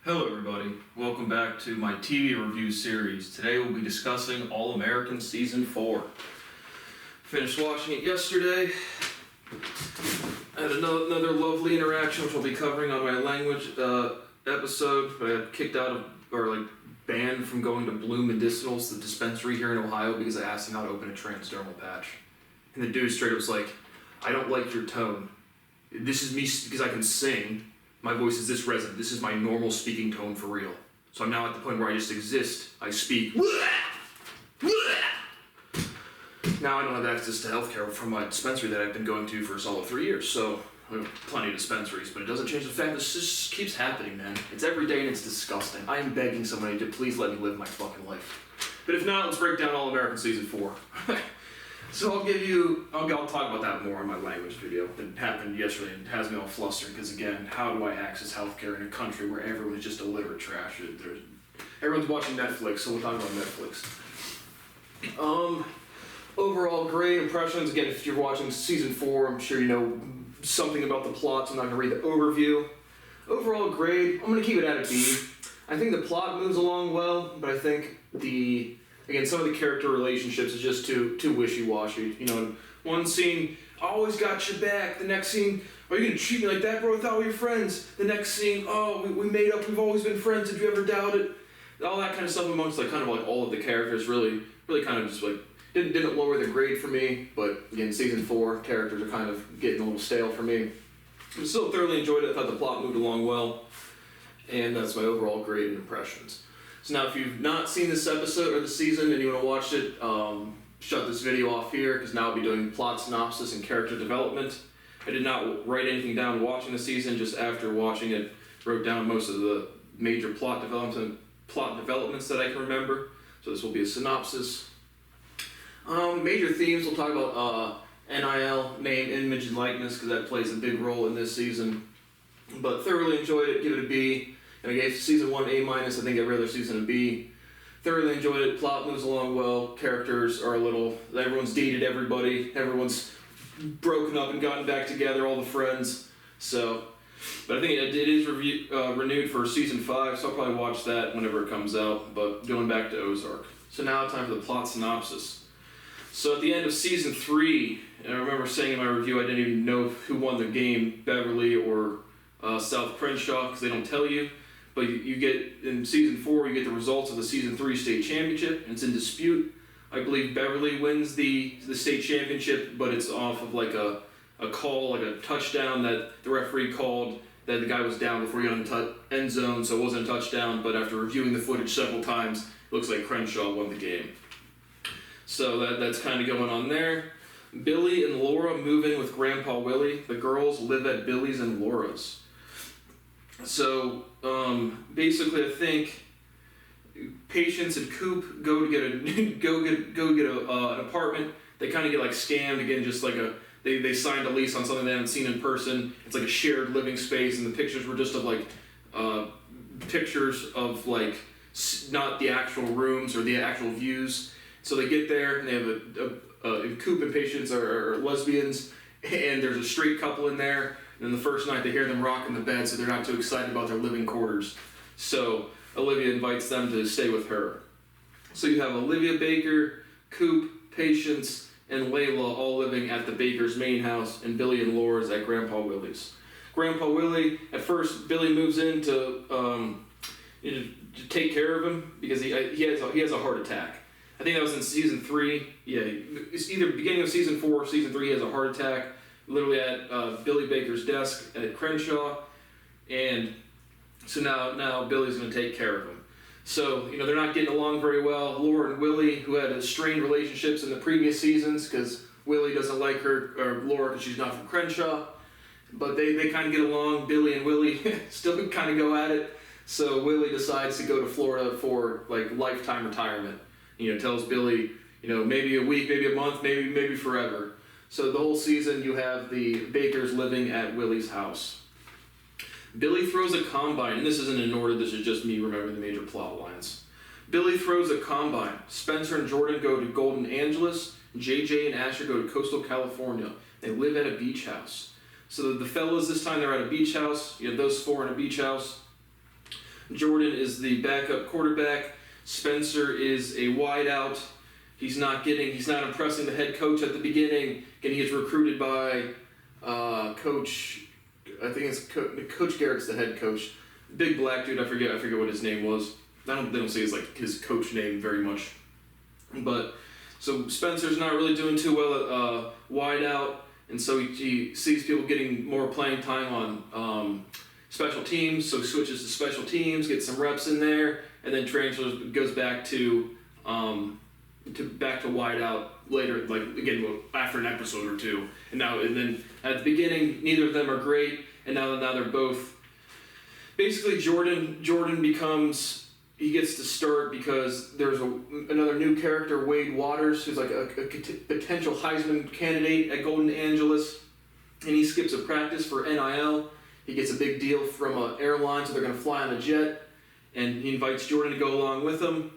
Hello everybody, welcome back to my TV review series. Today we'll be discussing All-American Season 4. Finished watching it yesterday. I had another lovely interaction which I'll be covering on my language episode. I got kicked out of, or banned from going to Blue Medicinals, the dispensary here in Ohio, because I asked him how to open a transdermal patch. And the dude straight up was like, I don't like your tone. This is me because I can sing. My voice is this resonant. This is my normal speaking tone for real. So I'm now at the point where I just exist. I speak. Now I don't have access to healthcare from my dispensary that I've been going to for a solid 3 years. So I have plenty of dispensaries, but it doesn't change the fact that this just keeps happening, man. It's every day and it's disgusting. I am begging somebody to please let me live my fucking life. But if not, let's break down All-American Season 4. So I'll talk about that more in my language video. It happened yesterday and it has me all flustered because, again, how do I access healthcare in a country where everyone is just illiterate trash? Everyone's watching Netflix, so we'll talk about Netflix. Overall, great impressions. Again, if you're watching Season 4, I'm sure you know something about the plot, so I'm not going to read the overview. Overall, great. I'm going to keep it at a B. I think the plot moves along well, but I think some of the character relationships is just too wishy-washy. You know, one scene, I always got your back. The next scene, are you gonna treat me like that, bro? I thought we were friends. The next scene, oh, we made up. We've always been friends. Did you ever doubt it? All that kind of stuff amongst all of the characters really kind of just didn't lower the grade for me. But again, Season 4 characters are kind of getting a little stale for me. But still thoroughly enjoyed it. I thought the plot moved along well, and that's my overall grade and impressions. So now if you've not seen this episode or the season and you want to watch it, shut this video off here because now I'll be doing plot synopsis and character development. I did not write anything down watching the season, just after watching it, wrote down most of the major plot developments that I can remember. So this will be a synopsis. Major themes, we'll talk about NIL, name, image, and likeness, because that plays a big role in this season. But thoroughly enjoyed it, give it a B. And I gave Season 1 A-, I think every other season a B. Thoroughly enjoyed it, plot moves along well, characters are everyone's dated everybody, everyone's broken up and gotten back together, all the friends. But I think it is renewed for Season 5, so I'll probably watch that whenever it comes out, but going back to Ozark. So now time for the plot synopsis. So at the end of Season 3, and I remember saying in my review I didn't even know who won the game, Beverly or South Crenshaw, because they don't tell you. But you get, in Season 4, you get the results of the Season 3 state championship, and it's in dispute. I believe Beverly wins the state championship, but it's off of a call, a touchdown that the referee called, that the guy was down before he got in the end zone, so it wasn't a touchdown, but after reviewing the footage several times, it looks like Crenshaw won the game. So that's kind of going on there. Billy and Laura move in with Grandpa Willie. The girls live at Billy's and Laura's. So basically, I think Patience and Coop go to get an apartment. They kind of get scammed again, just they signed a lease on something they haven't seen in person. It's like a shared living space, and the pictures were just of pictures of not the actual rooms or the actual views. So they get there and they have Coop and Patience are lesbians, and there's a straight couple in there. And then the first night they hear them rock in the bed, so they're not too excited about their living quarters. So Olivia invites them to stay with her. So you have Olivia Baker, Coop, Patience, and Layla all living at the Baker's main house, and Billy and Laura's at Grandpa Willie's. Grandpa Willie, at first Billy moves in to take care of him because he has a heart attack. I think that was in Season 3. Yeah, it's either beginning of Season 4 or Season 3. He has a heart attack, literally at Billy Baker's desk at Crenshaw, and so now Billy's going to take care of him. So they're not getting along very well. Laura and Willie, who had strained relationships in the previous seasons, because Willie doesn't like her or Laura because she's not from Crenshaw, but they kind of get along. Billy and Willie still kind of go at it. So Willie decides to go to Florida for lifetime retirement. Tells Billy, maybe a week, maybe a month, maybe forever. So the whole season you have the Bakers living at Willie's house. Billy throws a combine, and this isn't in order, this is just me remembering the major plot lines. Billy throws a combine. Spencer and Jordan go to Golden Angeles. JJ and Asher go to Coastal California. They live at a beach house. So the fellas, this time they're at a beach house. You have those four in a beach house. Jordan is the backup quarterback. Spencer is a wideout. He's not impressing the head coach at the beginning, and he gets recruited by Coach. I think it's Coach Garrett's the head coach. Big black dude. I forget what his name was. They don't say his coach name very much. But so Spencer's not really doing too well at wideout, and so he sees people getting more playing time on special teams. So he switches to special teams, gets some reps in there, and then goes back to wideout later, after an episode or two. And then at the beginning, neither of them are great, and now they're both. Basically, Jordan becomes. He gets to start because there's another new character, Wade Waters, who's like a potential Heisman candidate at Golden Angeles, and he skips a practice for NIL. He gets a big deal from an airline, so they're going to fly on a jet, and he invites Jordan to go along with him.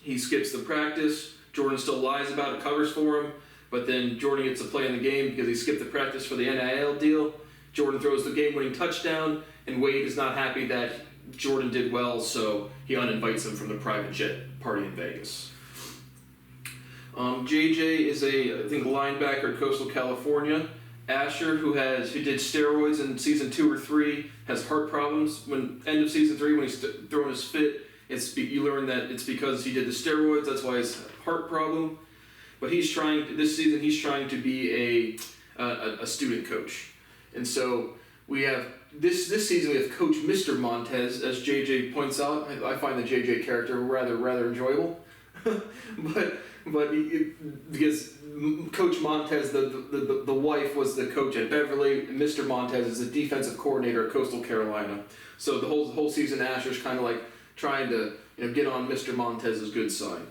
He skips the practice. Jordan still lies about it, covers for him, but then Jordan gets to play in the game because he skipped the practice for the NIL deal. Jordan throws the game-winning touchdown, and Wade is not happy that Jordan did well, so he uninvites him from the private jet party in Vegas. JJ is I think linebacker at Coastal California. Asher, who did steroids in season 2 or 3, has heart problems. End of season 3, when he's throwing his fit, you learn that it's because he did the steroids. That's why his heart problem. But this season he's trying to be a student coach, and so we have. This season we have Coach Mr. Montez, as JJ points out. I find the JJ character rather enjoyable, because Coach Montez, the wife, was the coach at Beverly, and Mr. Montez is the defensive coordinator at Coastal Carolina. So the whole season, Asher's kind of like trying to get on Mr. Montez's good side.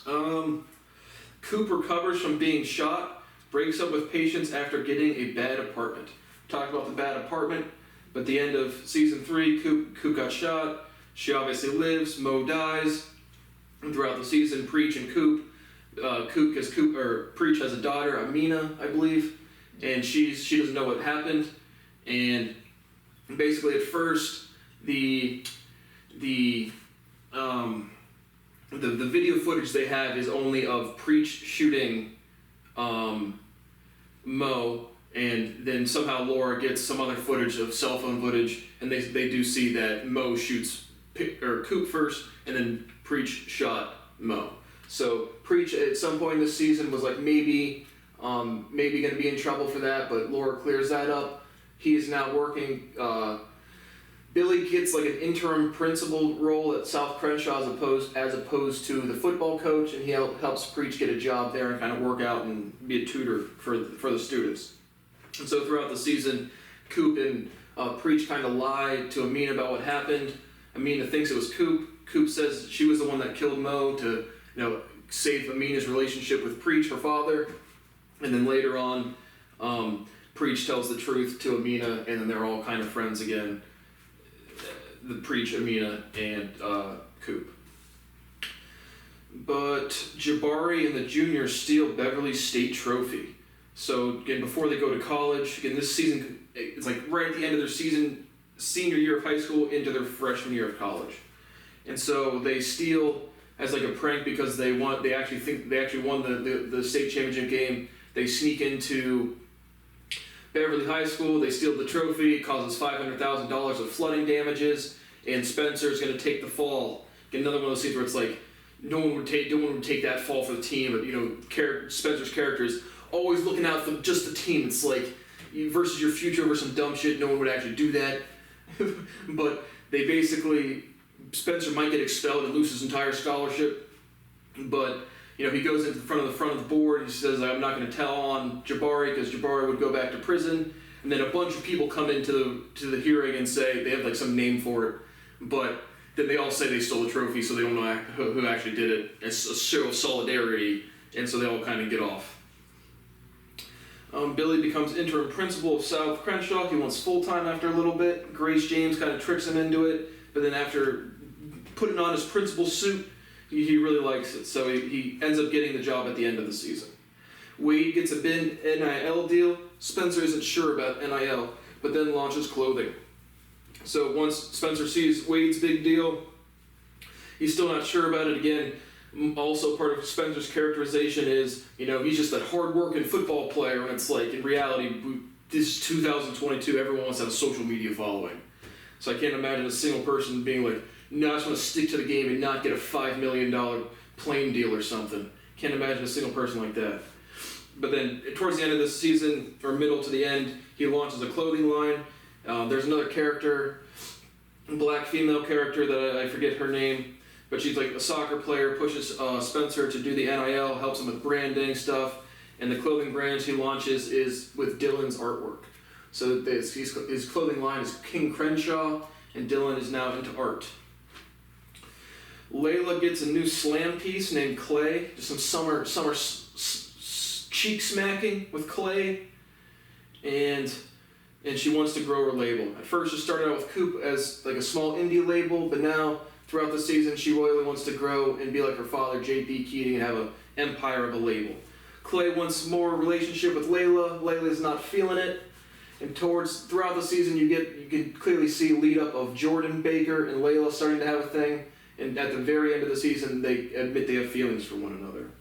Coop recovers from being shot, breaks up with patients after getting a bad apartment. Talk about the bad apartment, but at the end of season 3, Coop got shot. She obviously lives. Mo dies. And throughout the season, Preach and Preach has a daughter, Amina, I believe, and she doesn't know what happened. And basically, at first, the video footage they have is only of Preach shooting Mo. And then somehow Laura gets some other footage of cell phone footage, and they do see that Mo shoots Coop first, and then Preach shot Mo. So Preach at some point this season was like maybe going to be in trouble for that, but Laura clears that up. He is now working. Billy gets like an interim principal role at South Crenshaw as opposed to the football coach, and he helps Preach get a job there and kind of work out and be a tutor for the students. And so throughout the season, Coop and Preach kind of lie to Amina about what happened. Amina thinks it was Coop. Coop says she was the one that killed Mo to save Amina's relationship with Preach, her father. And then later on, Preach tells the truth to Amina, and then they're all kind of friends again. The Preach, Amina, and Coop. But Jabari and the juniors steal Beverly's state trophy. So again, before they go to college, again this season, it's like right at the end of their senior year of high school into their freshman year of college. And so they steal as like a prank because they actually won the state championship game. They sneak into Beverly High School, they steal the trophy, it causes $500,000 of flooding damages, and Spencer's going to take the fall. Get another one of those scenes where it's like no one would take that fall for the team, but Spencer's character is always looking out for just the team. It's like versus your future over some dumb shit. No one would actually do that. But they basically, Spencer might get expelled and lose his entire scholarship. But he goes into the front of the board. He says, "I'm not going to tell on Jabari because Jabari would go back to prison." And then a bunch of people come into the hearing and say they have like some name for it, but then they all say they stole the trophy, so they don't know who actually did it. It's a show of solidarity, and so they all kind of get off. Billy becomes interim principal of South Crenshaw. He wants full-time after a little bit. Grace James kind of tricks him into it, but then after putting on his principal's suit, he really likes it, so he ends up getting the job at the end of the season. Wade gets a big NIL deal. Spencer isn't sure about NIL, but then launches clothing. So once Spencer sees Wade's big deal, he's still not sure about it again. Also, part of Spencer's characterization is, he's just that hard-working football player, and it's like, in reality, this is 2022, everyone wants to have a social media following. So I can't imagine a single person being like, no, I just want to stick to the game and not get a $5 million plane deal or something. Can't imagine a single person like that. But then, towards the end of this season, or middle to the end, he launches a clothing line. There's another character, black female character that I forget her name, but she's like a soccer player, pushes Spencer to do the NIL, helps him with branding stuff, and the clothing brand he launches is with Dylan's artwork. So his clothing line is King Crenshaw, and Dylan is now into art. Layla gets a new slam piece named Clay, just some summer cheek smacking with Clay, and she wants to grow her label. At first, she started out with Coop as like a small indie label, but now throughout the season, she really wants to grow and be like her father, J.P. Keating, and have an empire of a label. Clay wants more relationship with Layla. Layla's not feeling it, and throughout the season, you can clearly see lead up of Jordan Baker and Layla starting to have a thing. And at the very end of the season, they admit they have feelings for one another.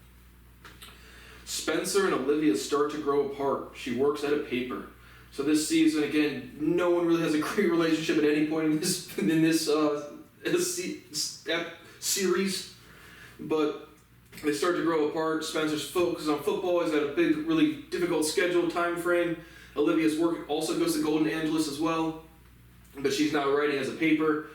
Spencer and Olivia start to grow apart. She works at a paper. So this season, again, no one really has a great relationship at any point in this series. But they start to grow apart. Spencer's focused on football. He's got a big, really difficult schedule, time frame. Olivia's work also goes to Golden Angeles as well. But she's now writing as a paper.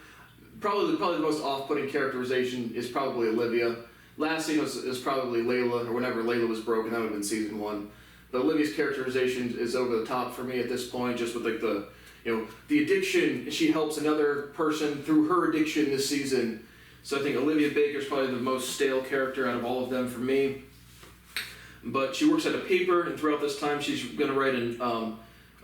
Probably the most off-putting characterization is probably Olivia. Last scene is probably Layla, or whenever Layla was broken. That would have been season 1. But Olivia's characterization is over the top for me at this point, just with like the addiction. She helps another person through her addiction this season. So I think Olivia Baker's probably the most stale character out of all of them for me. But she works at a paper, and throughout this time she's going to write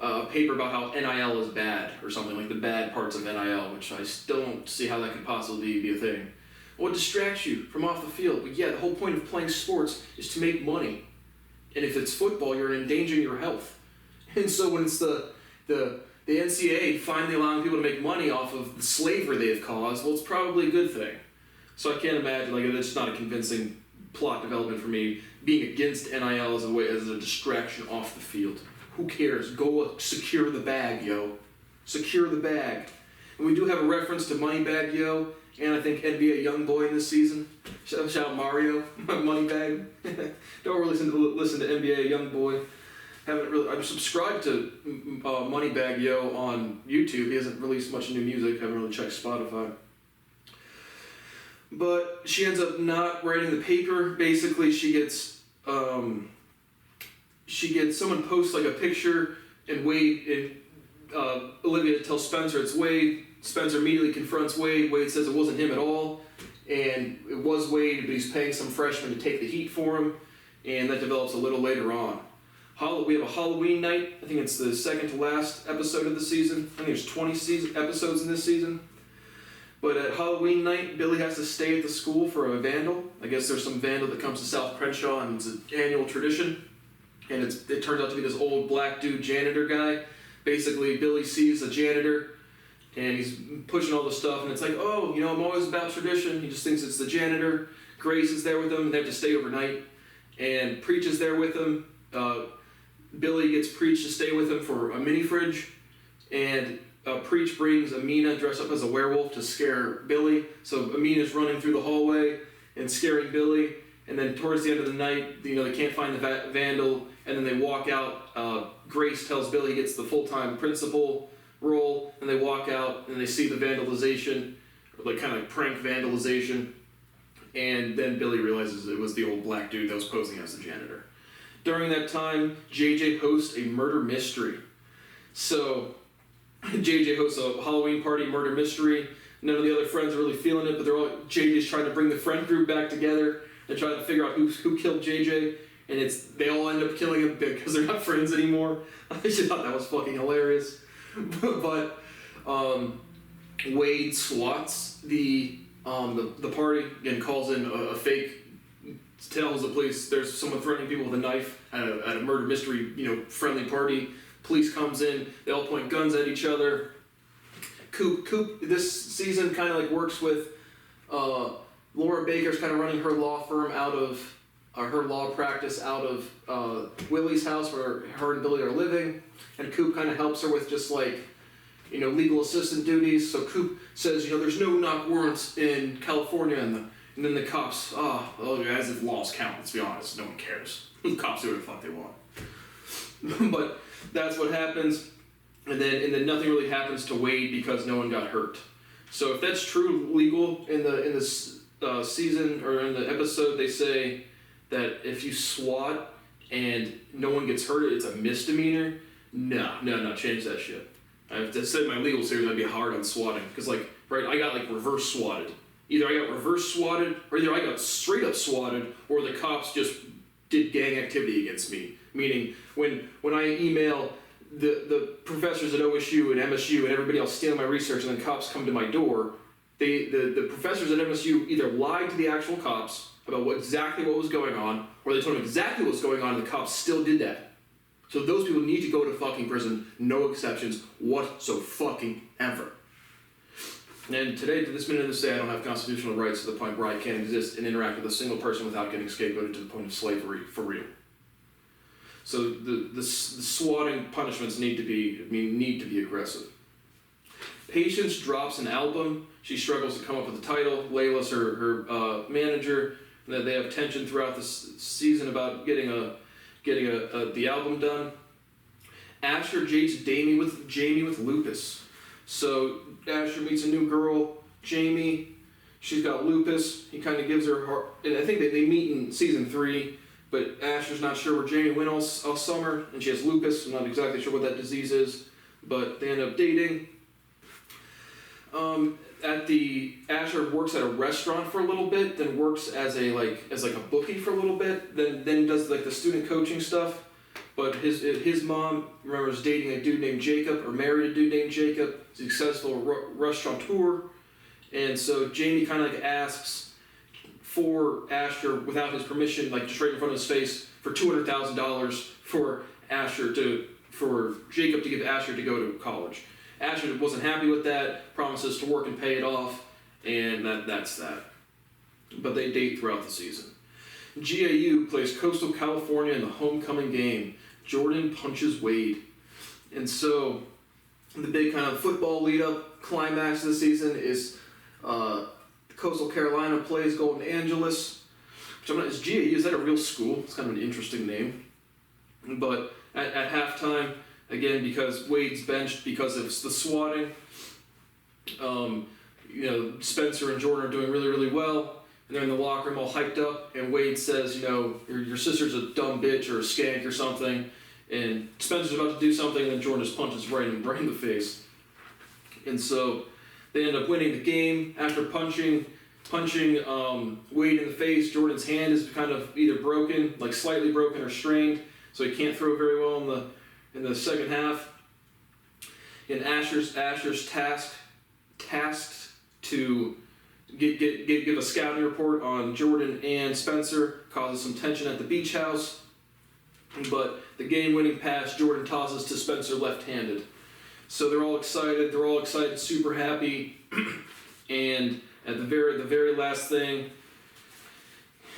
a paper about how NIL is bad, or something like the bad parts of NIL, which I still don't see how that could possibly be a thing. What distracts you from off the field? But yeah, the whole point of playing sports is to make money. And if it's football, you're endangering your health. And so when it's the NCAA finally allowing people to make money off of the slavery they've caused, well, it's probably a good thing. So I can't imagine, it's just not a convincing plot development for me, being against NIL as a distraction off the field. Who cares? Go secure the bag, yo. Secure the bag. And we do have a reference to Moneybag Yo, and I think NBA Youngboy in this season. Shout out Mario, Moneybag. Don't really listen to NBA Youngboy. I'm subscribed to Moneybag Yo on YouTube. He hasn't released much new music. Haven't really checked Spotify. But she ends up not writing the paper. Basically, she gets someone posts like a picture, and Wade and Olivia tells Spencer it's Wade. Spencer immediately confronts Wade. Wade says it wasn't him at all, and it was Wade, but he's paying some freshman to take the heat for him, and that develops a little later on. We have a Halloween night. I think it's the second to last episode of the season. I think there's 20 episodes in this season. But at Halloween night, Billy has to stay at the school for a vandal. I guess there's some vandal that comes to South Crenshaw, and it's an annual tradition. And it turns out to be this old black dude janitor guy. Basically, Billy sees a janitor, and he's pushing all the stuff, and it's like, oh, I'm always about tradition. He just thinks it's the janitor. Grace is there with him, and they have to stay overnight. And Preach is there with him. Billy gets Preach to stay with him for a mini fridge, and Preach brings Amina dressed up as a werewolf to scare Billy. So Amina's running through the hallway and scaring Billy, and then towards the end of the night, they can't find the vandal, and then they walk out. Grace tells Billy he gets the full-time principal role, and they walk out, and they see the vandalization, kind of prank vandalization, and then Billy realizes it was the old black dude that was posing as the janitor. During that time, JJ hosts a murder mystery. So JJ hosts a Halloween party murder mystery. None of the other friends are really feeling it, but JJ's trying to bring the friend group back together and try to figure out who killed JJ. And they all end up killing him because they're not friends anymore. I just thought that was fucking hilarious. But Wade swats the party and calls in a fake. Tells the police there's someone threatening people with a knife at a murder mystery, friendly party. Police comes in, they all point guns at each other. Coop this season kind of like works with Laura Baker's kind of running her law firm out of her law practice out of Willie's house where her and Billy are living, and Coop kind of helps her with just like legal assistant duties. So Coop says there's no knock warrants in California, and then the cops as if laws count. Let's be honest, no one cares. The cops do what the fuck they want. But that's what happens. And then nothing really happens to Wade because no one got hurt. So if that's true legal in this season or in the episode, they say that if you SWAT and no one gets hurt, it's a misdemeanor. No, change that shit. I've said in my legal series I'd be hard on swatting because I got reverse swatted. Either I got reverse swatted or either I got straight up swatted or the cops just did gang activity against me. Meaning when I email the professors at OSU and MSU and everybody else stealing my research and then cops come to my door, the professors at MSU either lied to the actual cops about exactly what was going on, or they told them exactly what was going on and the cops still did that. So those people need to go to fucking prison, no exceptions whatsoever. And today, to this minute of this day, I don't have constitutional rights to the point where I can't exist and interact with a single person without getting scapegoated to the point of slavery, for real. So the swatting punishments need to be aggressive. Patience drops an album. She struggles to come up with a title. Layla's her manager. And they have tension throughout the season about getting the album done. Asher dates Jamie with lupus. So Asher meets a new girl, Jamie. She's got lupus. He kind of gives her heart. And I think they meet in season 3. But Asher's not sure where Jamie went all summer, and she has lupus. I'm not exactly sure what that disease is, but they end up dating. Asher works at a restaurant for a little bit, then works as a bookie for a little bit, then does the student coaching stuff. But his mom, remember, is dating a dude named Jacob, or married a dude named Jacob, successful restaurateur, and so Jamie kind of asks for Asher without his permission, just right in front of his face, for $200,000 for Jacob to give Asher to go to college. Asher wasn't happy with that, promises to work and pay it off, and that's that. But they date throughout the season. GAU plays Coastal California in the homecoming game. Jordan punches Wade. And so the big kind of football lead-up climax of the season is Coastal Carolina plays Golden Angeles. Is GAU, is that a real school? It's kind of an interesting name. But at halftime, again, because Wade's benched because of the swatting, Spencer and Jordan are doing really, really well. And they're in the locker room all hyped up, and Wade says, your sister's a dumb bitch or a skank or something. And Spencer's about to do something, and then Jordan just punches right in the face. And so they end up winning the game after punching Wade in the face. Jordan's hand is kind of either broken, slightly broken or strained, so he can't throw very well in the second half. And Asher's tasked to give a scouting report on Jordan and Spencer, causes some tension at the beach house. But the game-winning pass Jordan tosses to Spencer left-handed. So they're all excited, super happy. And at the very last thing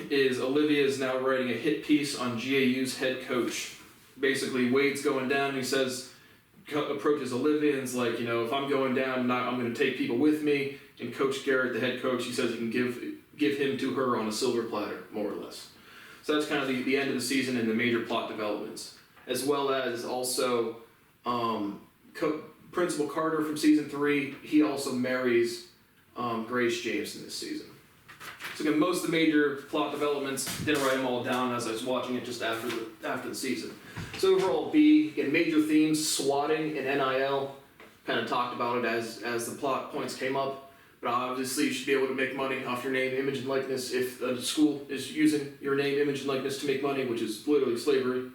is Olivia is now writing a hit piece on GAU's head coach. Basically, Wade's going down, and he approaches Olivia and is like, if I'm going down, I'm going to take people with me. And Coach Garrett, the head coach, he says he can give him to her on a silver platter, more or less. So that's kind of the end of the season and the major plot developments. As well as also Principal Carter from season 3, he also marries Grace James in this season. So again, most of the major plot developments, didn't write them all down as I was watching it just after the season. So overall, again, major themes, swatting and NIL, kind of talked about it as the plot points came up. But obviously you should be able to make money off your name, image, and likeness if a school is using your name, image, and likeness to make money, which is literally slavery.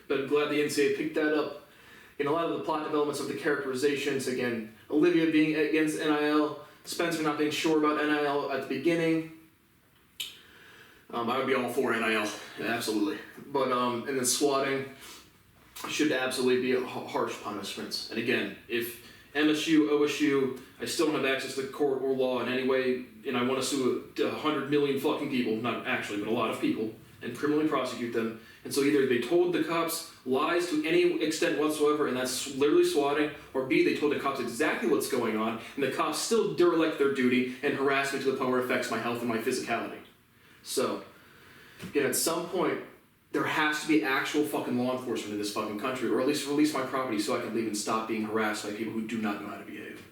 But I'm glad the NCAA picked that up. In a lot of the plot developments of the characterizations, again, Olivia being against NIL, Spencer not being sure about NIL at the beginning. I would be all for NIL, absolutely. But and then swatting should absolutely be harsh punishments. And again, if MSU, OSU, I still don't have access to court or law in any way, and I want to sue 100 million fucking people, not actually, but a lot of people, and criminally prosecute them. And so either they told the cops lies to any extent whatsoever, and that's literally swatting, or B, they told the cops exactly what's going on, and the cops still derelict their duty and harass me to the point where it affects my health and my physicality. So, again, at some point, there has to be actual fucking law enforcement in this fucking country, or at least release my property so I can leave and stop being harassed by people who do not know how to behave.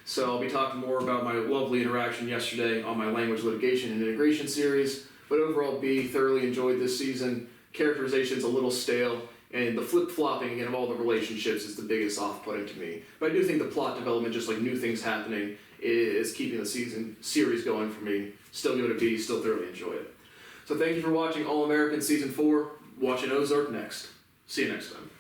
So I'll be talking more about my lovely interaction yesterday on my language litigation and integration series, but overall B, thoroughly enjoyed this season. Characterization's a little stale, and the flip-flopping again of all the relationships is the biggest off-putting to me. But I do think the plot development, just like new things happening, is keeping the series going for me. Still give it a B, still thoroughly enjoy it. So thank you for watching All American Season 4. Watching Ozark next. See you next time.